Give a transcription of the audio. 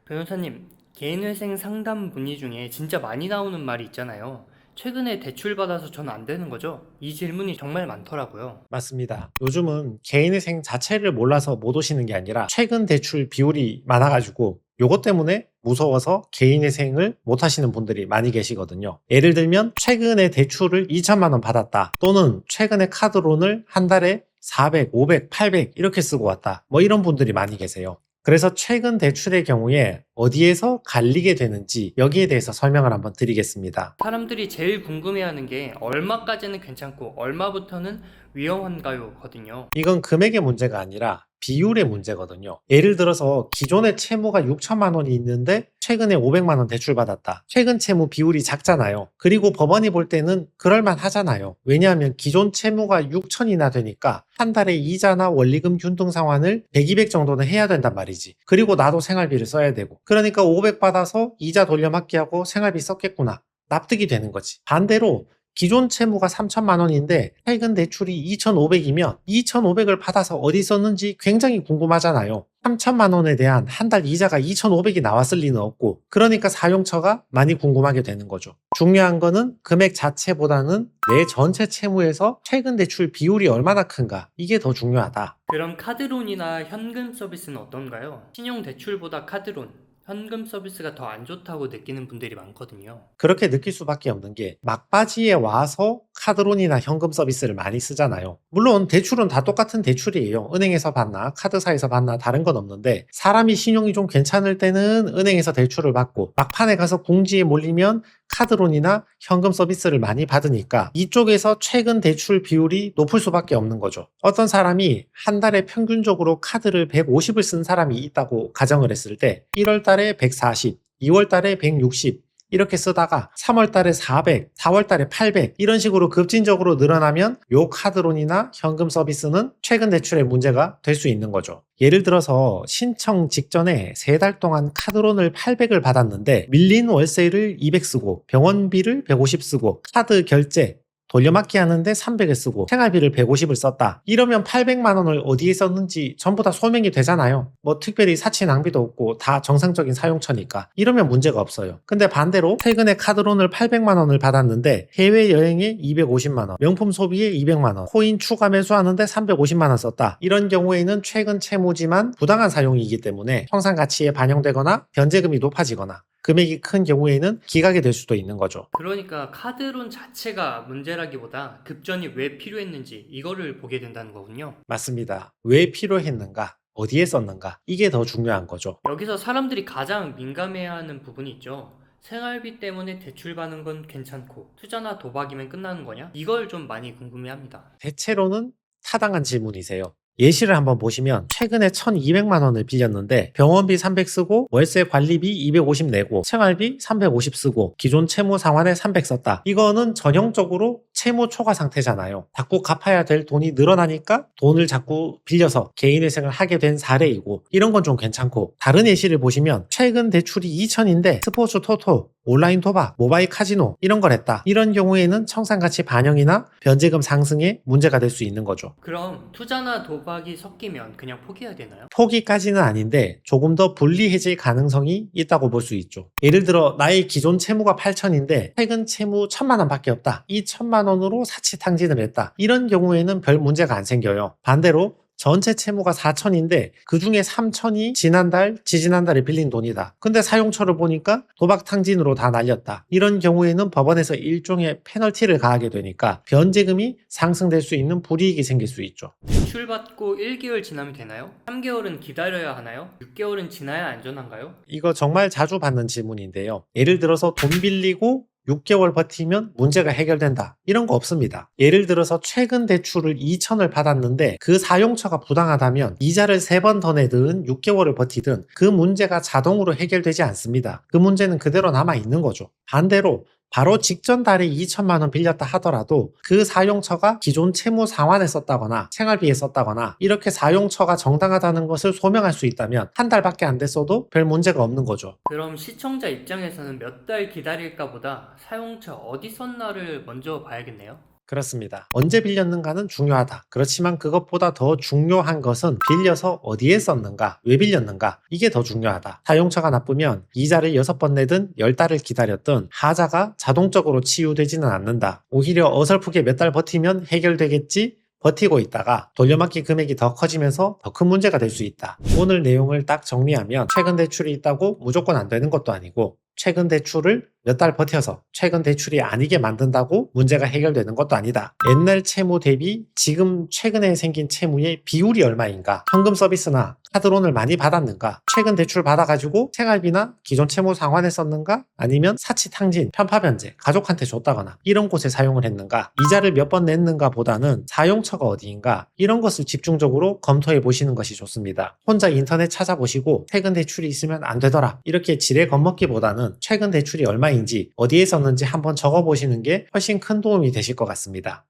변호사님, 개인회생 상담 문의 중에 진짜 많이 나오는 말이 있잖아요. 최근에 대출 받아서 전 안 되는 거죠? 이 질문이 정말 많더라고요. 맞습니다. 요즘은 개인회생 자체를 몰라서 못 오시는 게 아니라 최근 대출 비율이 많아가지고 요것 때문에 무서워서 개인회생을 못 하시는 분들이 많이 계시거든요. 예를 들면 최근에 대출을 2천만 원 받았다. 또는 최근에 카드론을 한 달에 400, 500, 800 이렇게 쓰고 왔다. 뭐 이런 분들이 많이 계세요. 그래서 최근 대출의 경우에 어디에서 갈리게 되는지 여기에 대해서 설명을 한번 드리겠습니다. 사람들이 제일 궁금해하는 게 얼마까지는 괜찮고 얼마부터는 위험한가요? 거든요. 이건 금액의 문제가 아니라 비율의 문제거든요. 예를 들어서 기존의 채무가 6천만 원이 있는데 최근에 500만 원 대출받았다. 최근 채무 비율이 작잖아요. 그리고 법원이 볼 때는 그럴만 하잖아요. 왜냐하면 기존 채무가 6천이나 되니까 한 달에 이자나 원리금 균등 상환을 100, 200 정도는 해야 된단 말이지. 그리고 나도 생활비를 써야 되고. 그러니까 500 받아서 이자 돌려막기 하고 생활비 썼겠구나. 납득이 되는 거지. 반대로 기존 채무가 3천만 원인데 최근 대출이 2,500이면 2,500을 받아서 어디 썼는지 굉장히 궁금하잖아요. 3천만 원에 대한 한 달 이자가 2,500이 나왔을 리는 없고 그러니까 사용처가 많이 궁금하게 되는 거죠. 중요한 거는 금액 자체보다는 내 전체 채무에서 최근 대출 비율이 얼마나 큰가 이게 더 중요하다. 그럼 카드론이나 현금 서비스는 어떤가요? 신용대출보다 카드론, 현금 서비스가 더 안 좋다고 느끼는 분들이 많거든요. 그렇게 느낄 수밖에 없는 게 막바지에 와서 카드론이나 현금 서비스를 많이 쓰잖아요. 물론 대출은 다 똑같은 대출이에요. 은행에서 받나 카드사에서 받나 다른 건 없는데 사람이 신용이 좀 괜찮을 때는 은행에서 대출을 받고 막판에 가서 궁지에 몰리면 카드론이나 현금 서비스를 많이 받으니까 이쪽에서 최근 대출 비율이 높을 수밖에 없는 거죠. 어떤 사람이 한 달에 평균적으로 카드를 150을 쓴 사람이 있다고 가정을 했을 때 1월 달에 140, 2월 달에 160 이렇게 쓰다가 3월 달에 400, 4월 달에 800 이런 식으로 급진적으로 늘어나면 요 카드론이나 현금 서비스는 최근 대출의 문제가 될 수 있는 거죠. 예를 들어서 신청 직전에 3달 동안 카드론을 800을 받았는데 밀린 월세를 200 쓰고 병원비를 150 쓰고 카드 결제 돌려막기 하는데 300을 쓰고 생활비를 150을 썼다. 이러면 800만 원을 어디에 썼는지 전부 다 소명이 되잖아요. 뭐 특별히 사치 낭비도 없고 다 정상적인 사용처니까. 이러면 문제가 없어요. 근데 반대로 최근에 카드론을 800만 원을 받았는데 해외여행에 250만 원, 명품 소비에 200만 원, 코인 추가 매수하는데 350만 원 썼다. 이런 경우에는 최근 채무지만 부당한 사용이기 때문에 청산 가치에 반영되거나 변제금이 높아지거나 금액이 큰 경우에는 기각이 될 수도 있는 거죠. 그러니까 카드론 자체가 문제라기보다 급전이 왜 필요했는지 이거를 보게 된다는 거군요. 맞습니다. 왜 필요했는가? 어디에 썼는가? 이게 더 중요한 거죠. 여기서 사람들이 가장 민감해야 하는 부분이 있죠. 생활비 때문에 대출 받는 건 괜찮고 투자나 도박이면 끝나는 거냐? 이걸 좀 많이 궁금해합니다. 대체로는 타당한 질문이세요. 예시를 한번 보시면 최근에 1,200만 원을 빌렸는데 병원비 300 쓰고 월세 관리비 250 내고 생활비 350 쓰고 기존 채무 상환에 300 썼다. 이거는 전형적으로 채무 초과 상태잖아요. 자꾸 갚아야 될 돈이 늘어나니까 돈을 자꾸 빌려서 개인회생을 하게 된 사례이고 이런 건 좀 괜찮고 다른 예시를 보시면 최근 대출이 2천인데 스포츠 토토 온라인 도박, 모바일 카지노 이런 걸 했다. 이런 경우에는 청산가치 반영이나 변제금 상승에 문제가 될 수 있는 거죠. 그럼 투자나 도박이 섞이면 그냥 포기해야 되나요? 포기까지는 아닌데 조금 더 분리해질 가능성이 있다고 볼 수 있죠. 예를 들어 나의 기존 채무가 8천인데 최근 채무 1,000만 원밖에 없다. 이 1,000만 원으로 사치탕진을 했다. 이런 경우에는 별 문제가 안 생겨요. 반대로 전체 채무가 4천인데 그 중에 3천이 지난달, 지지난달에 빌린 돈이다. 근데 사용처를 보니까 도박 탕진으로 다 날렸다. 이런 경우에는 법원에서 일종의 페널티를 가하게 되니까 변제금이 상승될 수 있는 불이익이 생길 수 있죠. 대출 받고 1개월 지나면 되나요? 3개월은 기다려야 하나요? 6개월은 지나야 안전한가요? 이거 정말 자주 받는 질문인데요. 예를 들어서 돈 빌리고 6개월 버티면 문제가 해결된다. 이런 거 없습니다. 예를 들어서 최근 대출을 2천을 받았는데 그 사용처가 부당하다면 이자를 3번 더 내든 6개월을 버티든 그 문제가 자동으로 해결되지 않습니다. 그 문제는 그대로 남아 있는 거죠. 반대로 바로 직전 달에 2천만 원 빌렸다 하더라도 그 사용처가 기존 채무 상환에 썼다거나 생활비에 썼다거나 이렇게 사용처가 정당하다는 것을 소명할 수 있다면 한 달밖에 안 됐어도 별 문제가 없는 거죠. 그럼 시청자 입장에서는 몇 달 기다릴까 보다 사용처 어디 썼나를 먼저 봐야겠네요. 그렇습니다. 언제 빌렸는가는 중요하다. 그렇지만 그것보다 더 중요한 것은 빌려서 어디에 썼는가, 왜 빌렸는가, 이게 더 중요하다. 사용처가 나쁘면 이자를 6번 내든 10달을 기다렸든 하자가 자동적으로 치유되지는 않는다. 오히려 어설프게 몇 달 버티면 해결되겠지? 버티고 있다가 돌려막기 금액이 더 커지면서 더 큰 문제가 될 수 있다. 오늘 내용을 딱 정리하면 최근 대출이 있다고 무조건 안 되는 것도 아니고 최근 대출을 몇 달 버텨서 최근 대출이 아니게 만든다고 문제가 해결되는 것도 아니다. 옛날 채무 대비 지금 최근에 생긴 채무의 비율이 얼마인가? 현금 서비스나 카드론을 많이 받았는가? 최근 대출 받아가지고 생활비나 기존 채무 상환에 썼는가? 아니면 사치탕진, 편파변제, 가족한테 줬다거나 이런 곳에 사용을 했는가? 이자를 몇 번 냈는가 보다는 사용처가 어디인가? 이런 것을 집중적으로 검토해 보시는 것이 좋습니다. 혼자 인터넷 찾아보시고 최근 대출이 있으면 안 되더라 이렇게 지레 겁먹기보다는 최근 대출이 얼마인지 어디에 썼는지 한번 적어보시는 게 훨씬 큰 도움이 되실 것 같습니다.